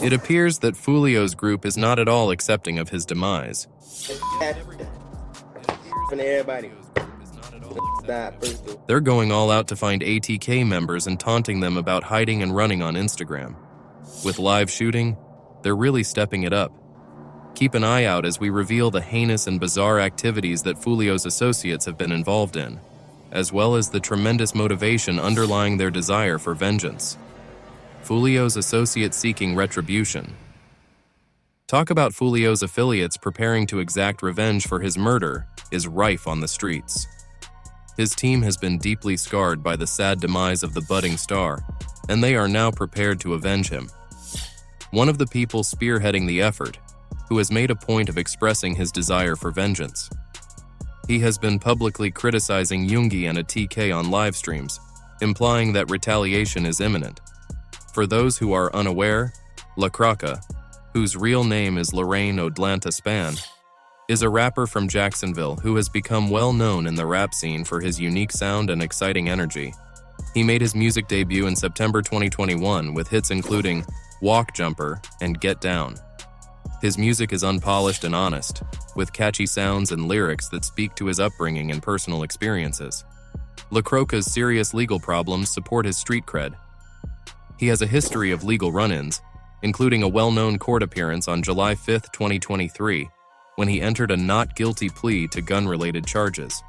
It appears that Foolio's group is not at all accepting of his demise. They're going all out to find ATK members and taunting them about hiding and running on Instagram. With live shooting, they're really stepping it up. Keep an eye out as we reveal the heinous and bizarre activities that Foolio's associates have been involved in, as well as the tremendous motivation underlying their desire for vengeance. Foolio's associates seeking retribution. Talk about Foolio's affiliates preparing to exact revenge for his murder is rife on the streets. His team has been deeply scarred by the sad demise of the budding star, and they are now prepared to avenge him. One of the people spearheading the effort, who has made a point of expressing his desire for vengeance. He has been publicly criticizing Yungeen and a TK on live streams, implying that retaliation is imminent. For those who are unaware, ller, whose real name is Lorraine Odlanta Span, is a rapper from Jacksonville who has become well known in the rap scene for his unique sound and exciting energy. He made his music debut in September 2021 with hits including Walk Jumper and Get Down. His music is unpolished and honest, with catchy sounds and lyrics that speak to his upbringing and personal experiences. lller's serious legal problems support his street cred. He has a history of legal run-ins, including a well-known court appearance on July 5, 2023, when he entered a not guilty plea to gun-related charges.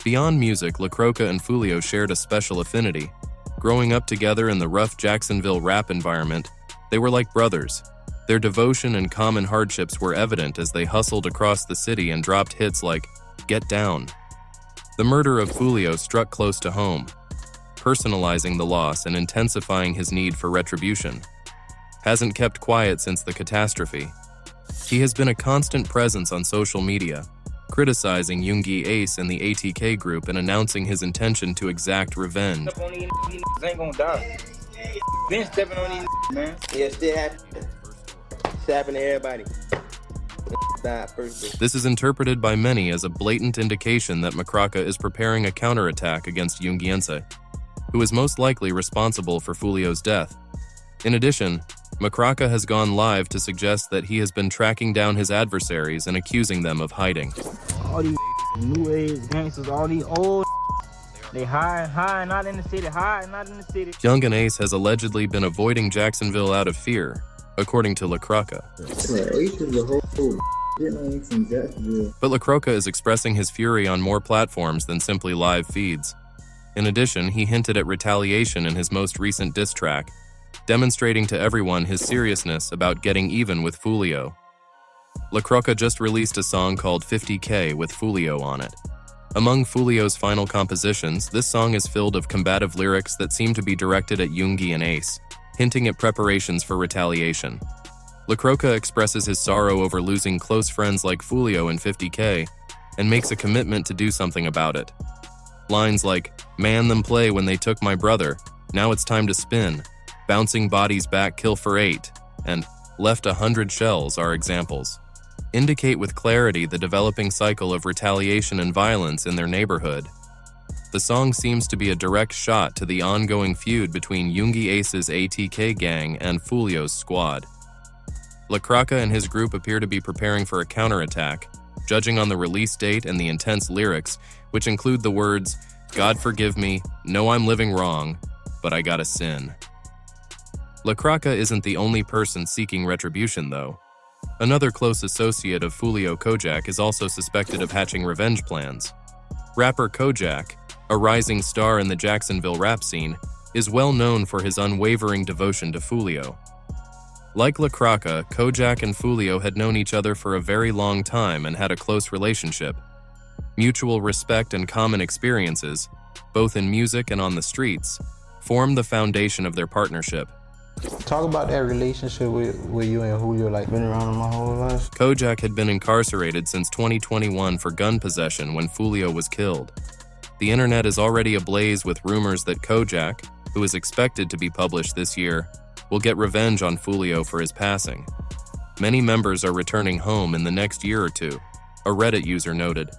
Beyond music, ller and Foolio shared a special affinity. Growing up together in the rough Jacksonville rap environment, they were like brothers. Their devotion and common hardships were evident as they hustled across the city and dropped hits like Get Down. The murder of Foolio struck close to home, personalizing the loss and intensifying his need for retribution. Hasn't kept quiet since the catastrophe. He has been a constant presence on social media, criticizing Yungeen Ace and the ATK group and announcing his intention to exact revenge. Ain't gonna die. Been stepping on these man. Yeah, still happening to everybody. This is interpreted by many as a blatant indication that ller is preparing a counterattack against Yungeen, who is most likely responsible for Foolio's death. In addition, ller has gone live to suggest that he has been tracking down his adversaries and accusing them of hiding. All these new age gangsters, all these old, they high, not in the city, not in the city. Yungeen Ace has allegedly been avoiding Jacksonville out of fear, according to ller. But ller is expressing his fury on more platforms than simply live feeds. In addition, he hinted at retaliation in his most recent diss track, demonstrating to everyone his seriousness about getting even with Foolio. ller just released a song called 50K with Foolio on it. Among Foolio's final compositions, this song is filled of combative lyrics that seem to be directed at Yungeen and Ace, hinting at preparations for retaliation. ller expresses his sorrow over losing close friends like Foolio and 50K, and makes a commitment to do something about it. Lines like, "Man them play when they took my brother, now it's time to spin, bouncing bodies back kill for 8, and left 100 shells are examples. Indicate with clarity the developing cycle of retaliation and violence in their neighborhood. The song seems to be a direct shot to the ongoing feud between Yungeen Ace's ATK gang and Foolio's squad. ller and his group appear to be preparing for a counterattack, judging on the release date and the intense lyrics, which include the words, "God forgive me, know I'm living wrong, but I gotta sin." ller isn't the only person seeking retribution, though. Another close associate of Foolio, Kojak, is also suspected of hatching revenge plans. Rapper Kojak, a rising star in the Jacksonville rap scene, is well known for his unwavering devotion to Foolio. Like ller, Kojak and Foolio had known each other for a very long time and had a close relationship. Mutual respect and common experiences, both in music and on the streets, form the foundation of their partnership. Talk about that relationship with you and Julio, like been around my whole life. Kojak had been incarcerated since 2021 for gun possession when Foolio was killed. The internet is already ablaze with rumors that Kojak, who is expected to be published this year, will get revenge on Foolio for his passing. Many members are returning home in the next year or two, a Reddit user noted.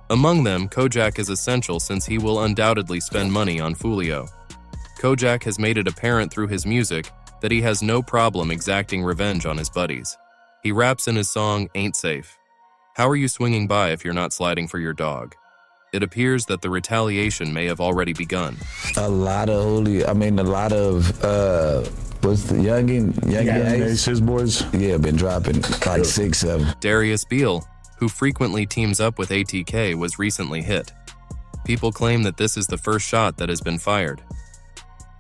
Among them, Kojak is essential since he will undoubtedly spend money on Foolio. Kojak has made it apparent through his music that he has no problem exacting revenge on his buddies. He raps in his song, "Ain't Safe." How are you swinging by if you're not sliding for your dog? It appears that the retaliation may have already begun. A lot of what's the Yungeen Ace? His boys. Yeah, been dropping like 6 of them. Darius Beal, who frequently teams up with ATK, was recently hit. People claim that this is the first shot that has been fired.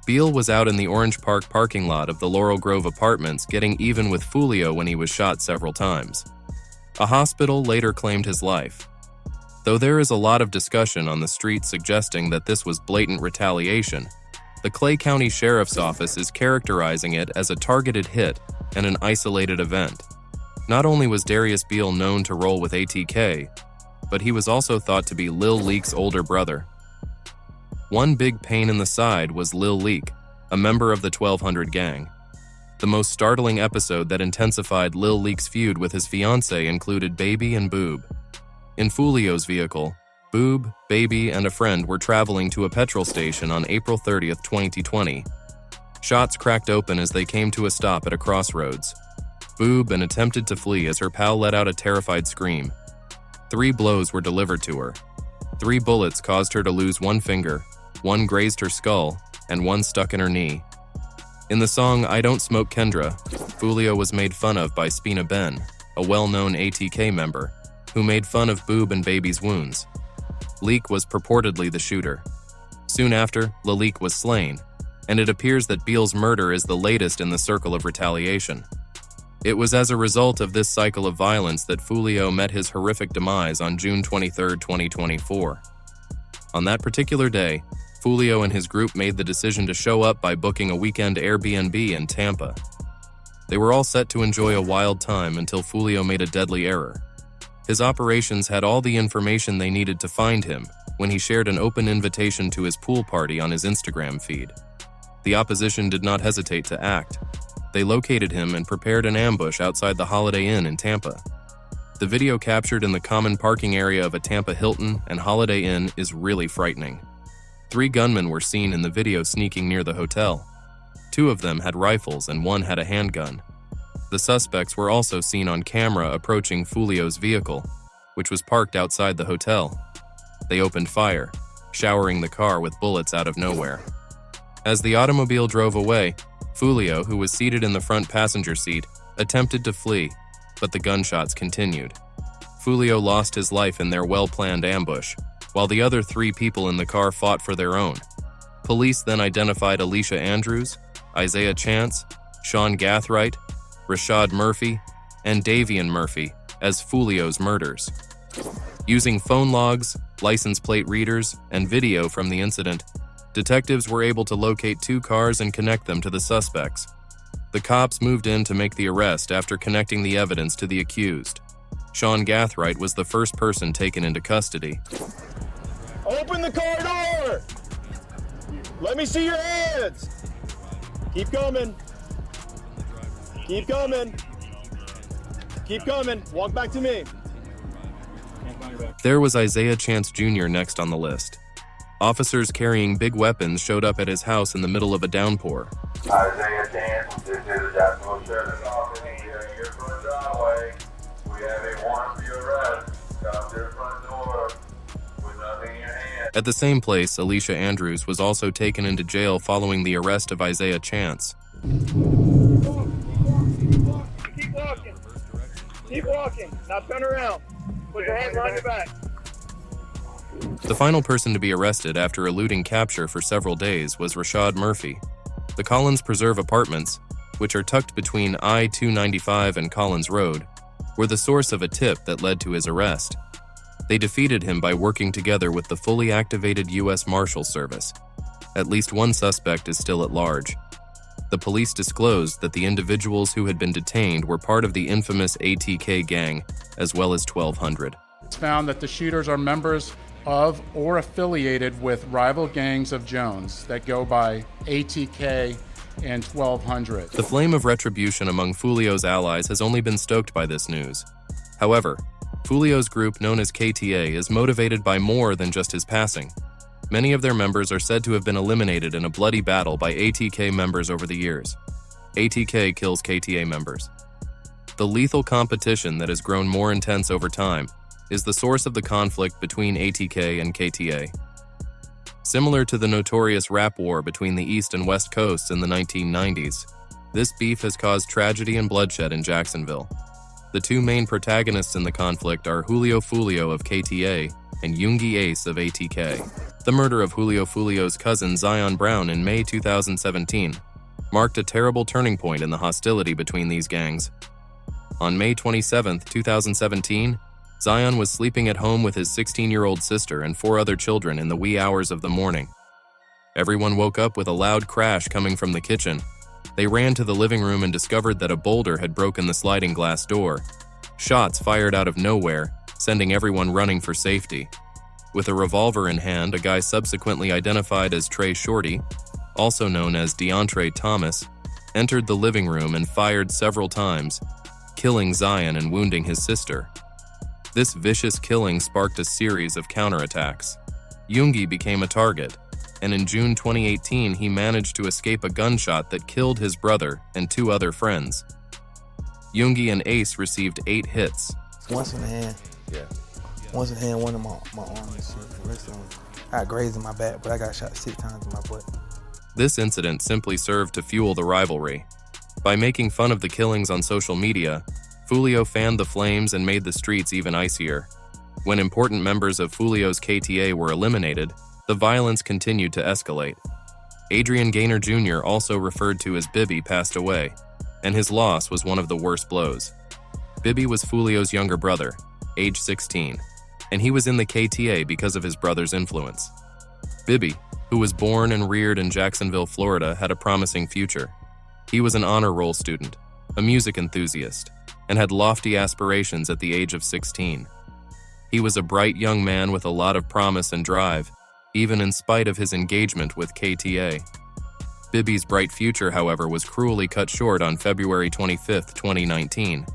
Beal was out in the Orange Park parking lot of the Laurel Grove Apartments getting even with Foolio when he was shot several times. A hospital later claimed his life. Though there is a lot of discussion on the street suggesting that this was blatant retaliation, the Clay County Sheriff's Office is characterizing it as a targeted hit and an isolated event. Not only was Darius Beal known to roll with ATK, but he was also thought to be Lil Leak's older brother. One big pain in the side was Lil Leak, a member of the 1200 gang. The most startling episode that intensified Lil Leak's feud with his fiancée included Baby and Boob. In Foolio's vehicle, Boob, Baby, and a friend were traveling to a petrol station on April 30th, 2020. Shots cracked open as they came to a stop at a crossroads. Boob attempted to flee as her pal let out a terrified scream. 3 blows were delivered to her. 3 bullets caused her to lose 1 finger, 1 grazed her skull, and 1 stuck in her knee. In the song "I Don't Smoke Kendra," Foolio was made fun of by Spina Ben, a well-known ATK member, who made fun of Boob and Baby's wounds. Leak was purportedly the shooter. Soon after, Leak was slain, and it appears that Beal's murder is the latest in the circle of retaliation. It was as a result of this cycle of violence that Foolio met his horrific demise on June 23, 2024. On that particular day, Foolio and his group made the decision to show up by booking a weekend Airbnb in Tampa. They were all set to enjoy a wild time until Foolio made a deadly error. His operations had all the information they needed to find him when he shared an open invitation to his pool party on his Instagram feed. The opposition did not hesitate to act. They located him and prepared an ambush outside the Holiday Inn in Tampa. The video captured in the common parking area of a Tampa Hilton and Holiday Inn is really frightening. 3 gunmen were seen in the video sneaking near the hotel. 2 of them had rifles and 1 had a handgun. The suspects were also seen on camera approaching Foolio's vehicle, which was parked outside the hotel. They opened fire, showering the car with bullets out of nowhere. As the automobile drove away, Foolio, who was seated in the front passenger seat, attempted to flee, but the gunshots continued. Foolio lost his life in their well-planned ambush, while the other 3 people in the car fought for their own. Police then identified Alicia Andrews, Isaiah Chance, Sean Gathright, Rashad Murphy, and Davion Murphy as Foolio's murders. Using phone logs, license plate readers, and video from the incident, detectives were able to locate 2 cars and connect them to the suspects. The cops moved in to make the arrest after connecting the evidence to the accused. Sean Gathright was the first person taken into custody. Open the car door! Let me see your hands! Keep coming. Keep coming. Keep coming. Walk back to me. There was Isaiah Chance Jr. next on the list. Officers carrying big weapons showed up at his house in the middle of a downpour. Isaiah Chance, this is the Jacksonville Sheriff's Office here in your front driveway. We have a warrant for your arrest. Come to your front door with nothing in your hand. At the same place, Alicia Andrews was also taken into jail following the arrest of Isaiah Chance. Keep walking. Keep walking. Now turn around. Put your hands behind your back. The final person to be arrested after eluding capture for several days was Rashad Murphy. The Collins Preserve Apartments, which are tucked between I-295 and Collins Road, were the source of a tip that led to his arrest. They defeated him by working together with the fully activated U.S. Marshals Service. At least one suspect is still at large. The police disclosed that the individuals who had been detained were part of the infamous ATK gang, as well as 1200. It's found that the shooters are members of or affiliated with rival gangs of Jones that go by ATK and 1200. The flame of retribution among Foolio's allies has only been stoked by this news. However, Foolio's group, known as KTA, is motivated by more than just his passing. Many of their members are said to have been eliminated in a bloody battle by ATK members over the years. ATK kills KTA members. The lethal competition that has grown more intense over time is the source of the conflict between ATK and KTA. Similar to the notorious rap war between the East and West Coasts in the 1990s, this beef has caused tragedy and bloodshed in Jacksonville. The two main protagonists in the conflict are Julio Foolio of KTA and Yungeen of ATK. The murder of Julio Foolio's cousin Zion Brown in May 2017 marked a terrible turning point in the hostility between these gangs. On May 27, 2017, Zion was sleeping at home with his 16-year-old sister and 4 other children in the wee hours of the morning. Everyone woke up with a loud crash coming from the kitchen. They ran to the living room and discovered that a boulder had broken the sliding glass door. Shots fired out of nowhere, sending everyone running for safety. With a revolver in hand, a guy subsequently identified as Sh00ting, also known as DeAndre Thomas, entered the living room and fired several times, killing Zion and wounding his sister. This vicious killing sparked a series of counterattacks. Yungeen became a target, and in June 2018 he managed to escape a gunshot that killed his brother and 2 other friends. Yungeen and Ace received 8 hits. Once in the hand. Yeah. Once in the hand, one in my arm and shit. The rest of them, I got grazed in my back, but I got shot 6 times in my butt. This incident simply served to fuel the rivalry. By making fun of the killings on social media, Foolio fanned the flames and made the streets even icier. When important members of Foolio's KTA were eliminated, the violence continued to escalate. Adrian Gaynor Jr., also referred to as Bibby, passed away, and his loss was one of the worst blows. Bibby was Foolio's younger brother, age 16, and he was in the KTA because of his brother's influence. Bibby, who was born and reared in Jacksonville, Florida, had a promising future. He was an honor roll student, a music enthusiast, and had lofty aspirations at the age of 16. He was a bright young man with a lot of promise and drive, even in spite of his engagement with KTA. Bibby's bright future, however, was cruelly cut short on February 25, 2019.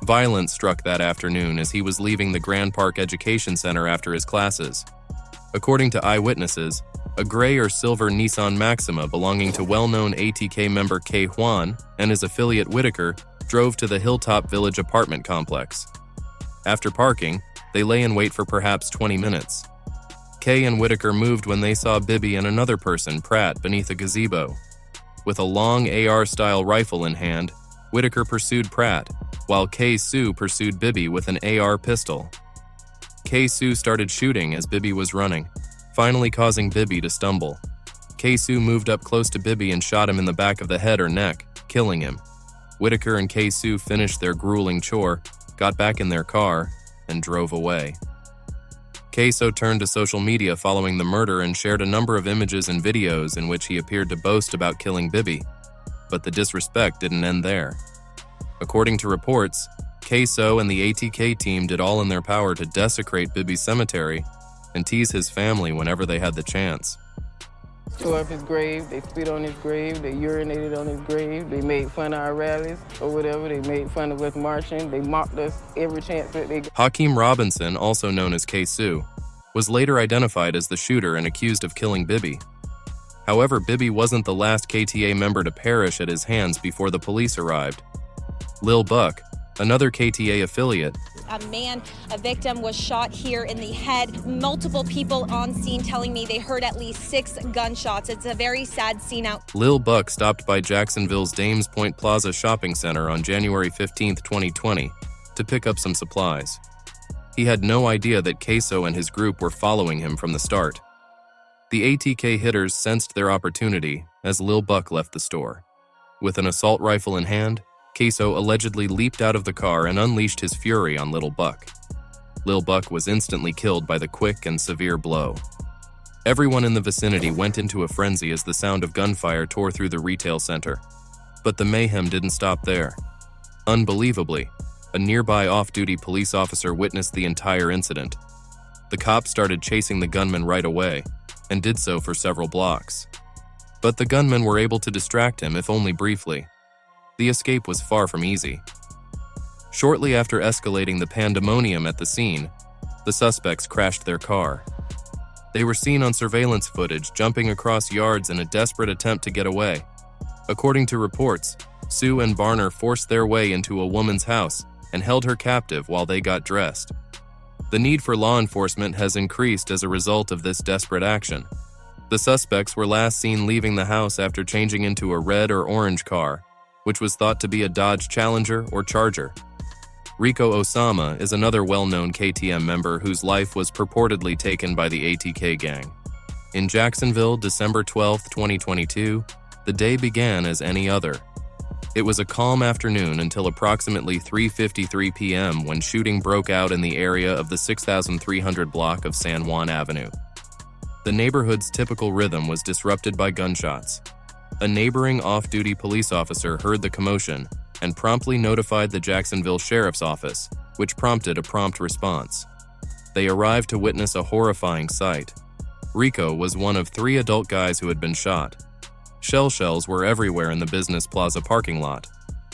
Violence struck that afternoon as he was leaving the Grand Park Education Center after his classes. According to eyewitnesses, a gray or silver Nissan Maxima belonging to well-known ATK member K. Juan and his affiliate Whitaker drove to the Hilltop Village apartment complex. After parking, they lay in wait for perhaps 20 minutes. Kay and Whitaker moved when they saw Bibby and another person, Pratt, beneath a gazebo. With a long AR-style rifle in hand, Whitaker pursued Pratt, while Kay Sue pursued Bibby with an AR pistol. Kay Sue started shooting as Bibby was running, finally causing Bibby to stumble. Kay Sue moved up close to Bibby and shot him in the back of the head or neck, killing him. Whitaker and Kay Sue finished their grueling chore, got back in their car, and drove away. Kay-So turned to social media following the murder and shared a number of images and videos in which he appeared to boast about killing Bibby. But the disrespect didn't end there. According to reports, Kay-So and the ATK team did all in their power to desecrate Bibby's cemetery and tease his family whenever they had the chance. Tore up his grave, they spit on his grave, they urinated on his grave, they made fun of our rallies or whatever, they made fun of us marching, they mocked us every chance that they got. Hakeem Robinson, also known as Kay-So, was later identified as the shooter and accused of killing Bibby. However, Bibby wasn't the last KTA member to perish at his hands before the police arrived. Lil Buck, another KTA affiliate, A victim was shot here in the head. Multiple people on scene telling me they heard at least 6 gunshots. It's a very sad scene out. Lil Buck stopped by Jacksonville's Dames Point Plaza shopping center on January 15, 2020, to pick up some supplies. He had no idea that Kay-So and his group were following him from the start. The ATK hitters sensed their opportunity as Lil Buck left the store. With an assault rifle in hand, Kay-So allegedly leaped out of the car and unleashed his fury on Lil Buck. Lil Buck was instantly killed by the quick and severe blow. Everyone in the vicinity went into a frenzy as the sound of gunfire tore through the retail center. But the mayhem didn't stop there. Unbelievably, a nearby off-duty police officer witnessed the entire incident. The cops started chasing the gunman right away, and did so for several blocks. But the gunmen were able to distract him, if only briefly. The escape was far from easy. Shortly after escalating the pandemonium at the scene, the suspects crashed their car. They were seen on surveillance footage jumping across yards in a desperate attempt to get away. According to reports, Sue and Barner forced their way into a woman's house and held her captive while they got dressed. The need for law enforcement has increased as a result of this desperate action. The suspects were last seen leaving the house after changing into a red or orange car, which was thought to be a Dodge Challenger or Charger. Rico Osama is another well-known KTM member whose life was purportedly taken by the ATK gang. In Jacksonville, December 12, 2022, the day began as any other. It was a calm afternoon until approximately 3:53 p.m. when shooting broke out in the area of the 6300 block of San Juan Avenue. The neighborhood's typical rhythm was disrupted by gunshots. A neighboring off-duty police officer heard the commotion and promptly notified the Jacksonville Sheriff's Office, which prompted a prompt response. They arrived to witness a horrifying sight. Rico was one of 3 adult guys who had been shot. Shells were everywhere in the Business Plaza parking lot,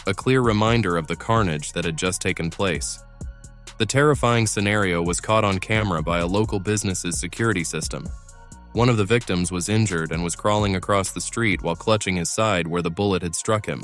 a clear reminder of the carnage that had just taken place. The terrifying scenario was caught on camera by a local business's security system. One of the victims was injured and was crawling across the street while clutching his side where the bullet had struck him.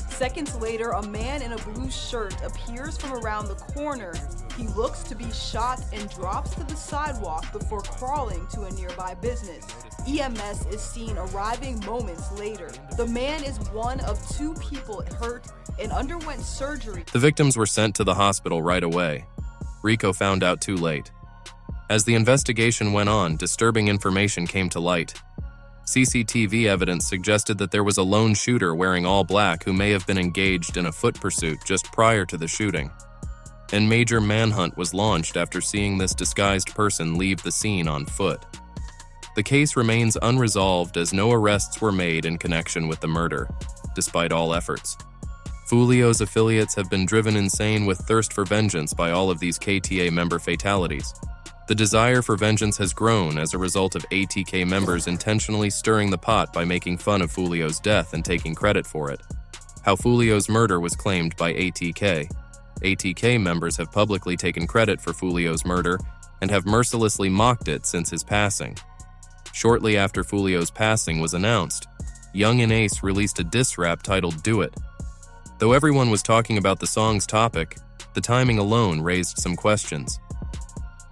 Seconds later, a man in a blue shirt appears from around the corner. He looks to be shot and drops to the sidewalk before crawling to a nearby business. EMS is seen arriving moments later. The man is one of 2 people hurt and underwent surgery. The victims were sent to the hospital right away. Rico found out too late. As the investigation went on, disturbing information came to light. CCTV evidence suggested that there was a lone shooter wearing all black who may have been engaged in a foot pursuit just prior to the shooting. A major manhunt was launched after seeing this disguised person leave the scene on foot. The case remains unresolved as no arrests were made in connection with the murder, despite all efforts. Foolio's affiliates have been driven insane with thirst for vengeance by all of these KTA member fatalities. The desire for vengeance has grown as a result of ATK members intentionally stirring the pot by making fun of Foolio's death and taking credit for it. How Foolio's murder was claimed by ATK. ATK members have publicly taken credit for Foolio's murder and have mercilessly mocked it since his passing. Shortly after Foolio's passing was announced, Yungeen Ace released a diss rap titled Do It. Though everyone was talking about the song's topic, the timing alone raised some questions.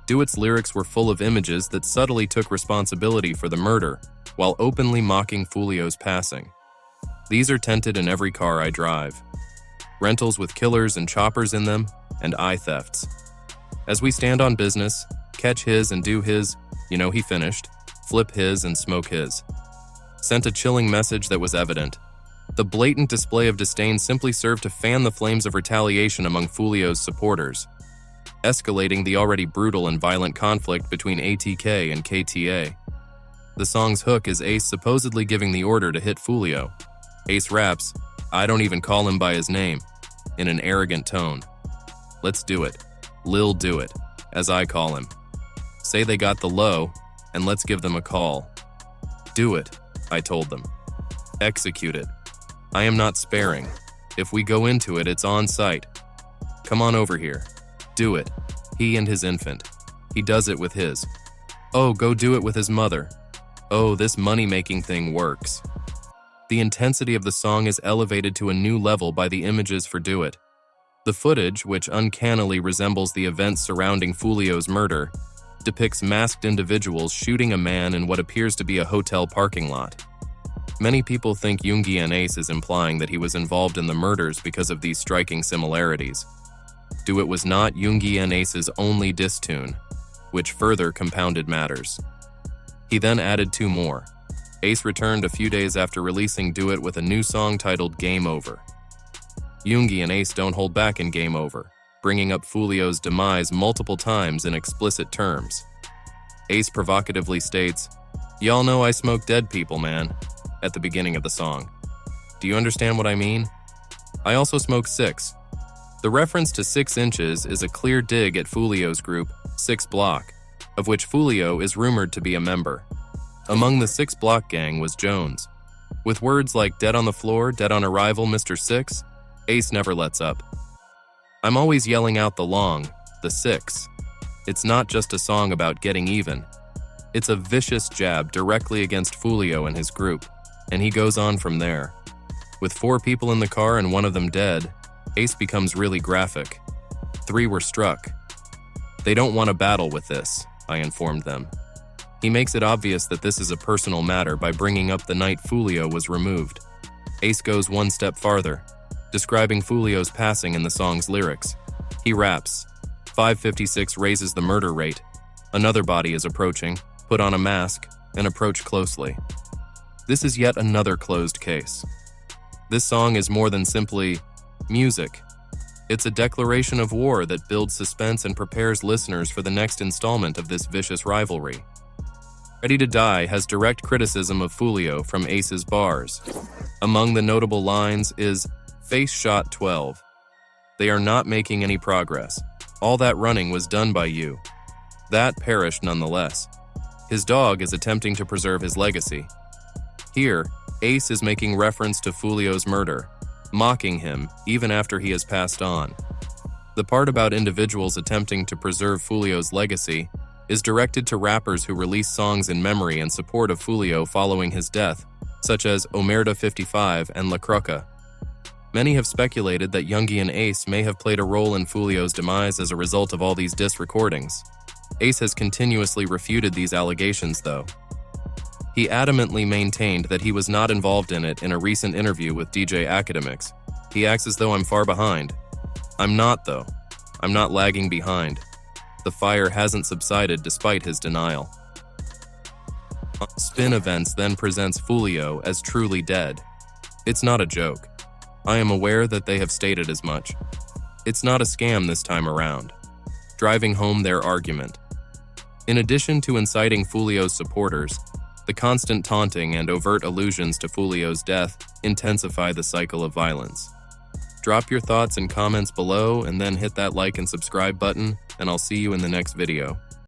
Do It's lyrics were full of images that subtly took responsibility for the murder, while openly mocking Foolio's passing. These are tented in every car I drive. Rentals with killers and choppers in them, and eye thefts. As we stand on business, catch his and do his, you know he finished, flip his and smoke his. Sent a chilling message that was evident. The blatant display of disdain simply served to fan the flames of retaliation among Foolio's supporters, escalating the already brutal and violent conflict between ATK and KTA. The song's hook is Ace supposedly giving the order to hit Foolio. Ace raps, "I don't even call him by his name," in an arrogant tone. Let's do it. Lil do it, as I call him. Say they got the low, and let's give them a call. Do it, I told them. Execute it. I am not sparing. If we go into it, it's on sight. Come on over here. Do it. He and his infant. He does it with his. Oh, go do it with his mother. Oh, this money-making thing works. The intensity of the song is elevated to a new level by the images for Do It. The footage, which uncannily resembles the events surrounding Foolio's murder, depicts masked individuals shooting a man in what appears to be a hotel parking lot. Many people think Yungeen Ace is implying that he was involved in the murders because of these striking similarities. Do It was not Yungeen Ace's only diss tune, which further compounded matters. He then added 2 more. Ace returned a few days after releasing Do It with a new song titled Game Over. Yungeen and Ace don't hold back in Game Over, bringing up Foolio's demise multiple times in explicit terms. Ace provocatively states, "Y'all know I smoke dead people, man," at the beginning of the song. Do you understand what I mean? I also smoke 6. The reference to 6 inches is a clear dig at Foolio's group, 6 Block, of which Foolio is rumored to be a member. Among the 6 Block gang was Jones. With words like dead on the floor, dead on arrival, Mr. 6, Ace never lets up. I'm always yelling out the long, the 6. It's not just a song about getting even. It's a vicious jab directly against Foolio and his group, and he goes on from there. With 4 people in the car and one of them dead, Ace becomes really graphic. 3 were struck. They don't want to battle with this, I informed them. He makes it obvious that this is a personal matter by bringing up the night Foolio was removed. Ace goes one step farther, describing Foolio's passing in the song's lyrics. He raps, 556 raises the murder rate. Another body is approaching, put on a mask, and approach closely. This is yet another closed case. This song is more than simply music. It's a declaration of war that builds suspense and prepares listeners for the next installment of this vicious rivalry. Ready to Die has direct criticism of Foolio from Ace's bars. Among the notable lines is, "Face shot 12. They are not making any progress. All that running was done by you." That perished nonetheless. His dog is attempting to preserve his legacy. Here, Ace is making reference to Foolio's murder, mocking him even after he has passed on. The part about individuals attempting to preserve Foolio's legacy is directed to rappers who release songs in memory and support of Foolio following his death, such as Omerta 55 and La Croca. Many have speculated that Yungeen and Ace may have played a role in Foolio's demise as a result of all these diss recordings. Ace has continuously refuted these allegations, though. He adamantly maintained that he was not involved in it in a recent interview with DJ Academics. He acts as though I'm far behind. I'm not, though. I'm not lagging behind. The fire hasn't subsided despite his denial. Spin Events then presents Foolio as truly dead. It's not a joke. I am aware that they have stated as much. It's not a scam this time around, driving home their argument. In addition to inciting Foolio's supporters, the constant taunting and overt allusions to Foolio's death intensify the cycle of violence. Drop your thoughts and comments below and then hit that like and subscribe button, and I'll see you in the next video.